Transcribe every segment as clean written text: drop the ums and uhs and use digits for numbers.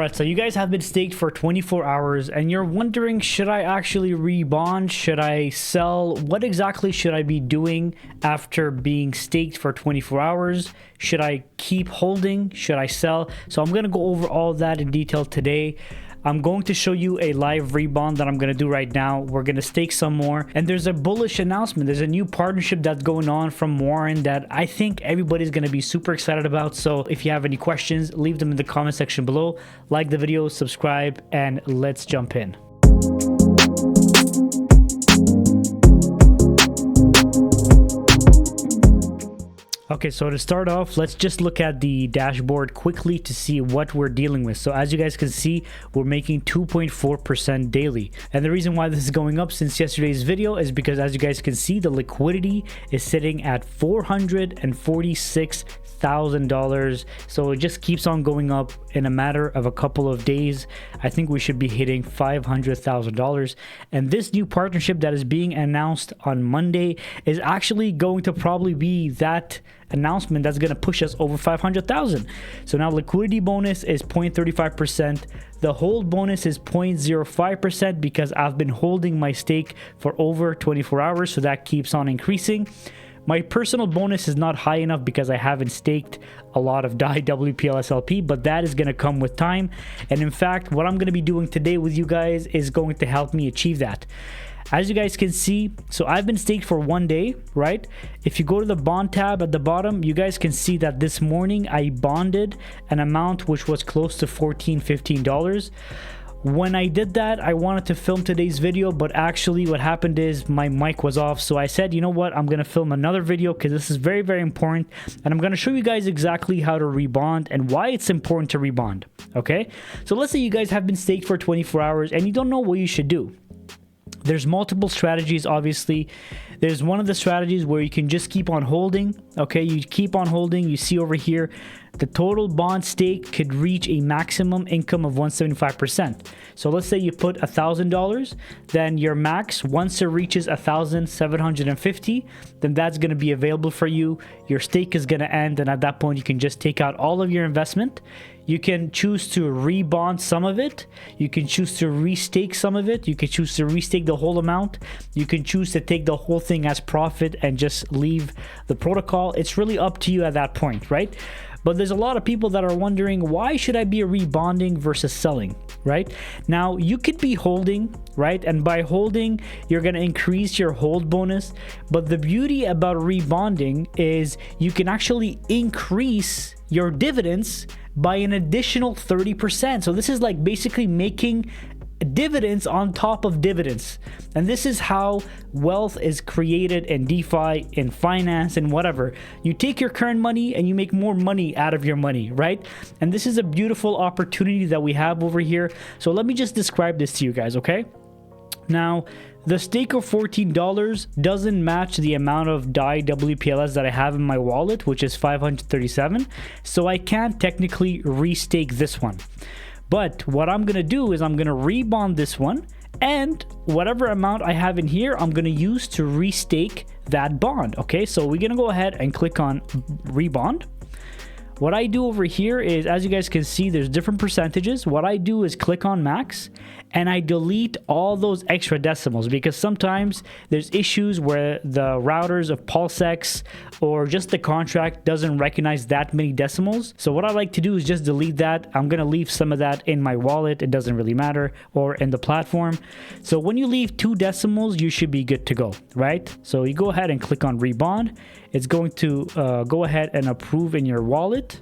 Alright, so you guys have been staked for 24 hours and you're wondering, should I actually rebond? Should I sell? What exactly should I be doing after being staked for 24 hours? Should I keep holding? Should I sell? So I'm going to go over all that in detail today. I'm going to show you a live rebond that I'm going to do right now. We're going to stake some more. And there's a bullish announcement. There's a new partnership that's going on from Warren that I think everybody's going to be super excited about. So if you have any questions, leave them in the comment section below. Like the video, subscribe, and let's jump in. Okay, so to start off, let's just look at the dashboard quickly to see what we're dealing with. So as you guys can see, we're making 2.4% daily. And the reason why this is going up since yesterday's video is because, as you guys can see, the liquidity is sitting at $446,000. So it just keeps on going up in a matter of a couple of days. I think we should be hitting $500,000. And this new partnership that is being announced on Monday is actually going to probably be that announcement that's going to push us over 500,000. So now liquidity bonus is 0.35%. The hold bonus is 0.05% because I've been holding my stake for over 24 hours. So that keeps on increasing. My personal bonus is not high enough because I haven't staked a lot of Dai-WPLS LP, but that is going to come with time. And in fact, what I'm going to be doing today with you guys is going to help me achieve that. As you guys can see, so I've been staked for 1 day, right? If you go to the bond tab at the bottom, you guys can see that this morning I bonded an amount which was close to $15. When I did that, I wanted to film today's video, but actually what happened is my mic was off. So I said, you know what, I'm going to film another video because this is very, very important. And I'm going to show you guys exactly how to rebond and why it's important to rebond. Okay, so let's say you guys have been staked for 24 hours and you don't know what you should do. There's multiple strategies, obviously. There's one of the strategies where you can just keep on holding. Okay, you keep on holding. You see over here, the total bond stake could reach a maximum income of 175%. So let's say you put $1,000, then your max, once it reaches 1,750, then that's going to be available for you. Your stake is going to end, and at that point, you can just take out all of your investment. You can choose to rebond some of it. You can choose to restake some of it. You can choose to restake the whole amount. You can choose to take the whole thing as profit and just leave the protocol. It's really up to you at that point, right? But there's a lot of people that are wondering, why should I be rebonding versus selling, right? Now, you could be holding, right? And by holding, you're going to increase your hold bonus. But the beauty about rebonding is you can actually increase your dividends by an additional 30%. So this is like basically making dividends on top of dividends. And this is how wealth is created in DeFi, in finance, and whatever. You take your current money and you make more money out of your money, right? And this is a beautiful opportunity that we have over here. So let me just describe this to you guys, okay? Now, the stake of $14 doesn't match the amount of Dai-WPLS that I have in my wallet, which is 537. So I can't technically restake this one. But what I'm going to do is I'm going to rebond this one, and whatever amount I have in here, I'm going to use to restake that bond. Okay, so we're going to go ahead and click on rebond. What I do over here is, as you guys can see, there's different percentages. What I do is click on max and I delete all those extra decimals, because sometimes there's issues where the routers of Pulsechain or just the contract doesn't recognize that many decimals. So what I like to do is just delete that. I'm going to leave some of that in my wallet. It doesn't really matter, or in the platform. So when you leave 2 decimals, you should be good to go, right? So you go ahead and click on rebond. It's going to go ahead and approve in your wallet.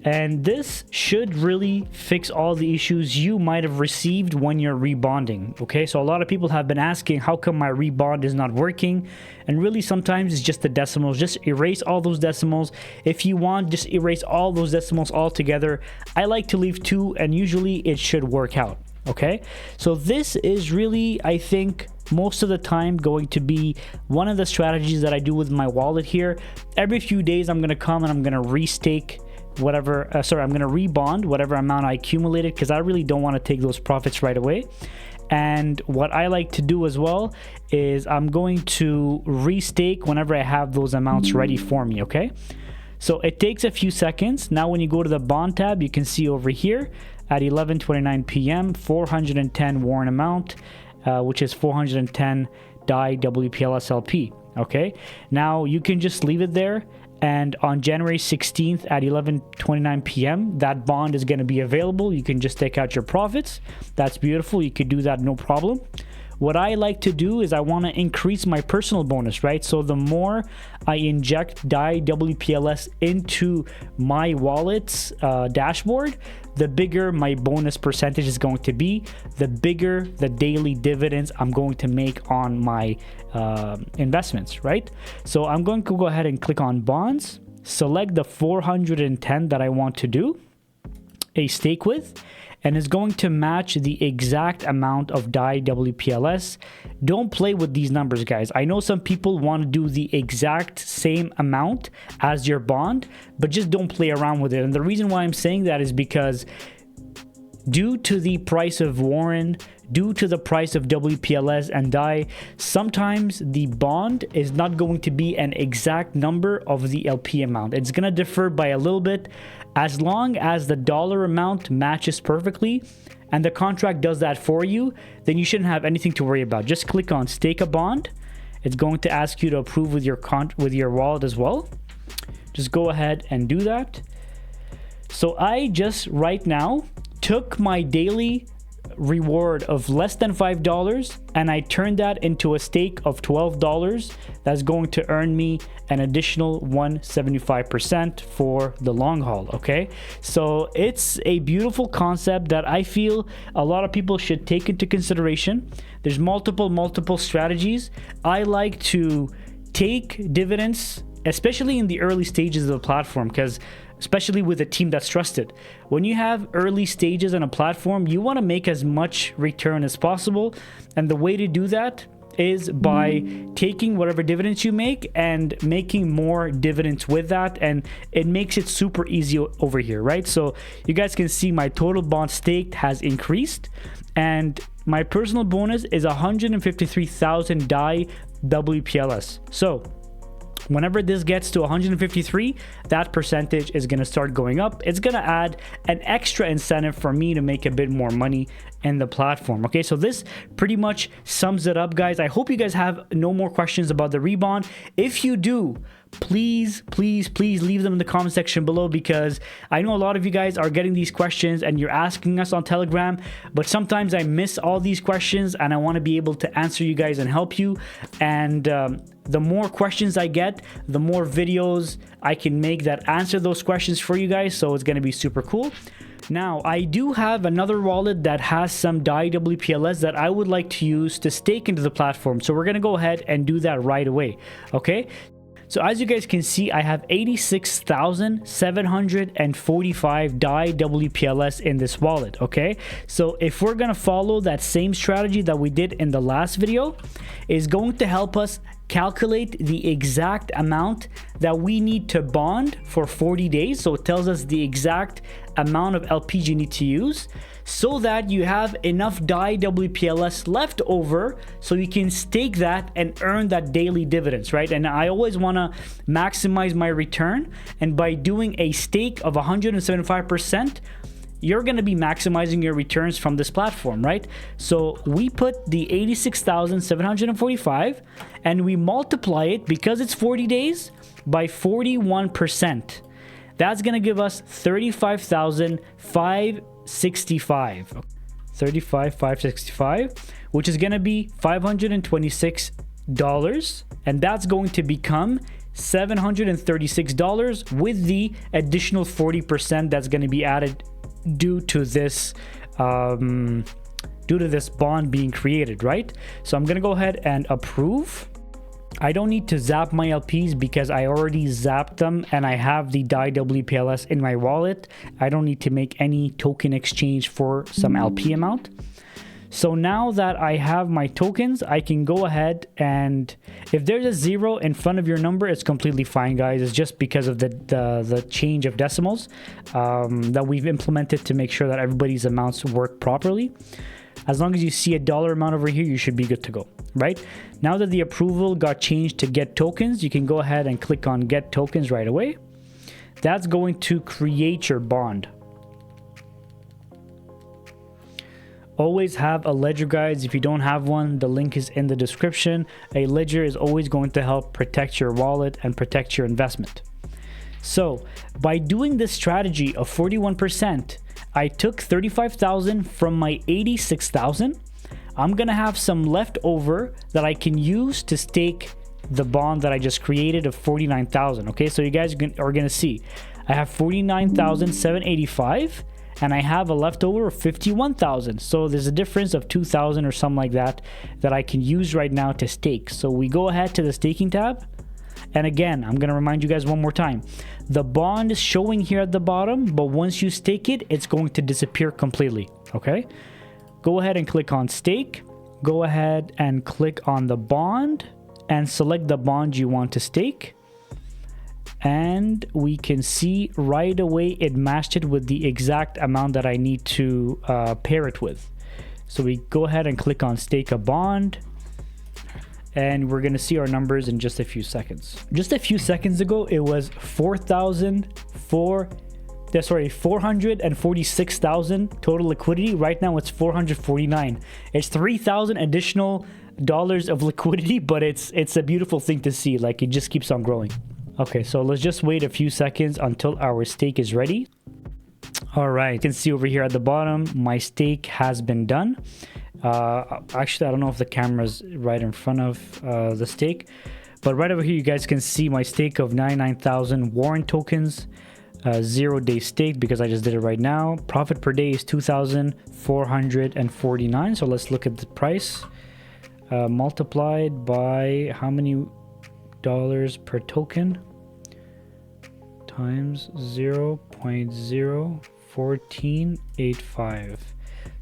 And this should really fix all the issues you might have received when you're rebonding. Okay, so a lot of people have been asking, how come my rebond is not working? And really, sometimes it's just the decimals. Just erase all those decimals. If you want, just erase all those decimals altogether. I like to leave 2, and usually it should work out. Okay, so this is really, I think, most of the time going to be one of the strategies that I do with my wallet here. Every few days, I'm going to come and I'm going to restake whatever, I'm going to rebond whatever amount I accumulated, because I really don't want to take those profits right away. And what I like to do as well is I'm going to restake whenever I have those amounts ready for me. Okay, so it takes a few seconds. Now when you go to the bond tab, you can see over here at 11:29 p.m. 410 Warren amount, which is 410 Dai-WPLS LP. Okay, now you can just leave it there, and on January 16th at 11:29 p.m. that bond is going to be available. You can just take out your profits. That's beautiful. You could do that, no problem. What I like to do is I want to increase my personal bonus, right? So the more I inject Dai-WPLS into my wallet's dashboard, the bigger my bonus percentage is going to be, the bigger the daily dividends I'm going to make on my investments, right? So I'm going to go ahead and click on bonds, select the 410 that I want to do a stake with, and it's going to match the exact amount of Dai-WPLS. Don't play with these numbers, guys. I know some people want to do the exact same amount as your bond, but just don't play around with it. And the reason why I'm saying that is because due to the price of Warren, due to the price of WPLS and Dai, sometimes the bond is not going to be an exact number of the LP amount. It's going to differ by a little bit. As long as the dollar amount matches perfectly and the contract does that for you, then you shouldn't have anything to worry about. Just click on stake a bond. It's going to ask you to approve with your wallet as well. Just go ahead and do that. So I just right now took my daily reward of less than $5 and I turned that into a stake of $12 that's going to earn me an additional 175% for the long haul. Okay, so it's a beautiful concept that I feel a lot of people should take into consideration. There's multiple strategies. I like to take dividends, especially in the early stages of the platform, because especially with a team that's trusted. When you have early stages on a platform, you want to make as much return as possible. And the way to do that is by taking whatever dividends you make and making more dividends with that. And it makes it super easy over here, right? So you guys can see my total bond staked has increased. And my personal bonus is 153,000 Dai-WPLS. So whenever this gets to 153, that percentage is going to start going up. It's going to add an extra incentive for me to make a bit more money in the platform. Okay, so this pretty much sums it up, guys. I hope you guys have no more questions about the Rebond. If you do, please leave them in the comment section below, because I know a lot of you guys are getting these questions and you're asking us on Telegram, but sometimes I miss all these questions and I want to be able to answer you guys and help you. And the more questions I get, the more videos I can make that answer those questions for you guys. So it's going to be super cool. Now, I do have another wallet that has some Dai-WPLS that I would like to use to stake into the platform. So we're going to go ahead and do that right away. Okay. So as you guys can see, I have 86,745 Dai-WPLS in this wallet. Okay, so if we're gonna follow that same strategy that we did in the last video, is going to help us calculate the exact amount that we need to bond for 40 days. So it tells us the exact amount of LPs you need to use, so that you have enough Dai-WPLS left over so you can stake that and earn that daily dividends, right? And I always want to maximize my return, and by doing a stake of 175%, you're going to be maximizing your returns from this platform, right? So we put the 86,745 and we multiply it, because it's 40 days, by 41%. That's going to give us 35,565, which is going to be $526, and that's going to become $736 with the additional 40% that's going to be added due to this bond being created, right? So I'm going to go ahead and approve. I don't need to zap my LPs because I already zapped them and I have the Dai-WPLS in my wallet. I don't need to make any token exchange for some LP amount. So now that I have my tokens, I can go ahead, and if there's a 0 in front of your number, it's completely fine, guys. It's just because of the change of decimals that we've implemented to make sure that everybody's amounts work properly. As long as you see a dollar amount over here, you should be good to go, right? Now that the approval got changed to get tokens, you can go ahead and click on get tokens right away. That's going to create your bond. Always have a ledger, guys. If you don't have one, the link is in the description. A ledger is always going to help protect your wallet and protect your investment. So by doing this strategy of 41%, I took 35,000 from my 86,000. I'm gonna have some left over that I can use to stake the bond that I just created of 49,000. Okay, so you guys are gonna see I have 49,785 and I have a leftover of 51,000. So there's a difference of 2,000 or something like that I can use right now to stake. So we go ahead to the staking tab. And again, I'm going to remind you guys one more time. The bond is showing here at the bottom, but once you stake it, it's going to disappear completely. Okay. Go ahead and click on stake. Go ahead and click on the bond and select the bond you want to stake. And we can see right away it matched it with the exact amount that I need to pair it with. So we go ahead and click on stake a bond, and we're going to see our numbers in just a few seconds. Just a few seconds ago, it was 446,000 total liquidity. Right now it's 449. It's 3,000 additional dollars of liquidity, but it's a beautiful thing to see. Like, it just keeps on growing. Okay, so let's just wait a few seconds until our stake is ready. All right, you can see over here at the bottom, my stake has been done. Actually, I don't know if the camera's right in front of the stake, but right over here, you guys can see my stake of 99,000 Warren tokens, 0-day stake because I just did it right now. Profit per day is 2,449. So let's look at the price multiplied by how many dollars per token times 0.01485.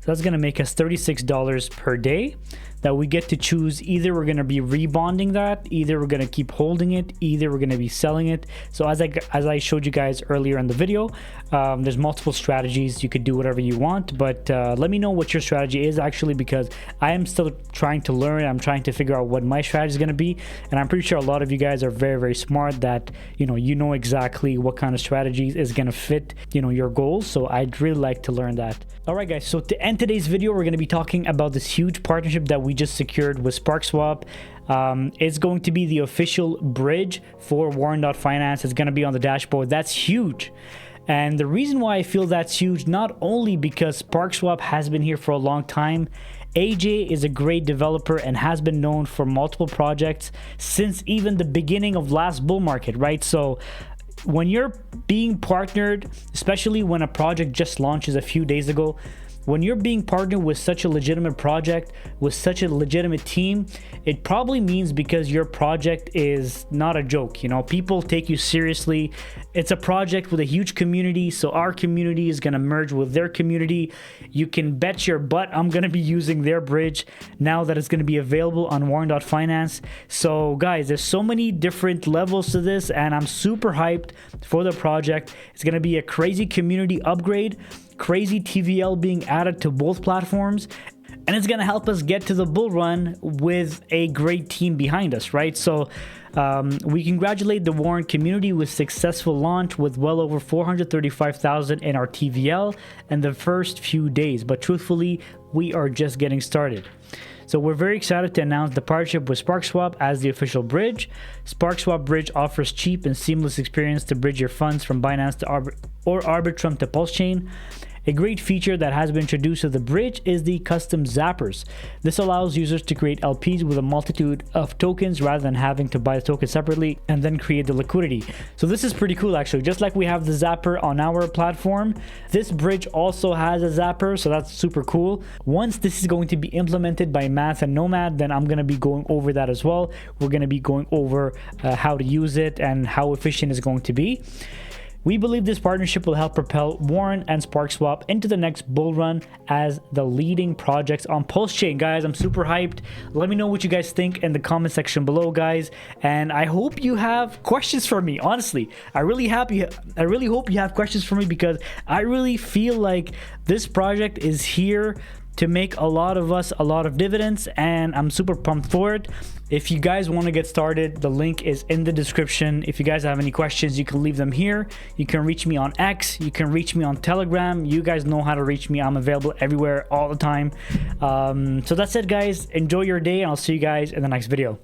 So that's going to make us $36 per day that we get to choose. Either we're going to be rebonding that, either we're going to keep holding it, either we're going to be selling it. So as I showed you guys earlier in the video, there's multiple strategies. You could do whatever you want, but let me know what your strategy is actually, because I am still trying to learn. I'm trying to figure out what my strategy is going to be, and I'm pretty sure a lot of you guys are very, very smart that you know exactly what kind of strategies is going to fit your goals. So I'd really like to learn that. All right, guys, so to end today's video, we're going to be talking about this huge partnership that we just secured with Sparkswap. It's going to be the official bridge for Warren.Finance. It's going to be on the dashboard. That's huge. And the reason why I feel that's huge, not only because Sparkswap has been here for a long time, AJ is a great developer and has been known for multiple projects since even the beginning of last bull market, right? So when you're being partnered, especially when a project just launches a few days ago, when you're being partnered with such a legitimate project, with such a legitimate team, it probably means because your project is not a joke. People take you seriously. It's a project with a huge community, so our community is going to merge with their community. You can bet your butt I'm going to be using their bridge now that it's going to be available on Warren.Finance. So guys, there's so many different levels to this, and I'm super hyped for the project. It's going to be a crazy community upgrade, crazy TVL being added to both platforms, and it's going to help us get to the bull run with a great team behind us, right? So we congratulate the Warren community with successful launch with well over 435,000 in our TVL in the first few days, but truthfully, we are just getting started. So we're very excited to announce the partnership with Sparkswap as the official bridge. Sparkswap Bridge offers cheap and seamless experience to bridge your funds from Binance to Arbitrum to Pulsechain. A great feature that has been introduced to the bridge is the custom zappers. This allows users to create LPs with a multitude of tokens rather than having to buy the token separately and then create the liquidity. So this is pretty cool actually. Just like we have the zapper on our platform, this bridge also has a zapper, so that's super cool. Once this is going to be implemented by Math and Nomad, then I'm going to be going over that as well. We're going to be going over how to use it and how efficient it's going to be. We believe this partnership will help propel Warren and Sparkswap into the next bull run as the leading projects on Pulsechain. Guys, I'm super hyped. Let me know what you guys think in the comment section below, guys. And I hope you have questions for me. Honestly, I really hope you have questions for me, because I really feel like this project is here to make a lot of dividends, and I'm super pumped for it. If you guys want to get started, the link is in the description. If you guys have any questions, you can leave them here. You can reach me on X, you can reach me on Telegram. You guys know how to reach me. I'm available everywhere all the time. So that's it, guys. Enjoy your day, and I'll see you guys in the next video.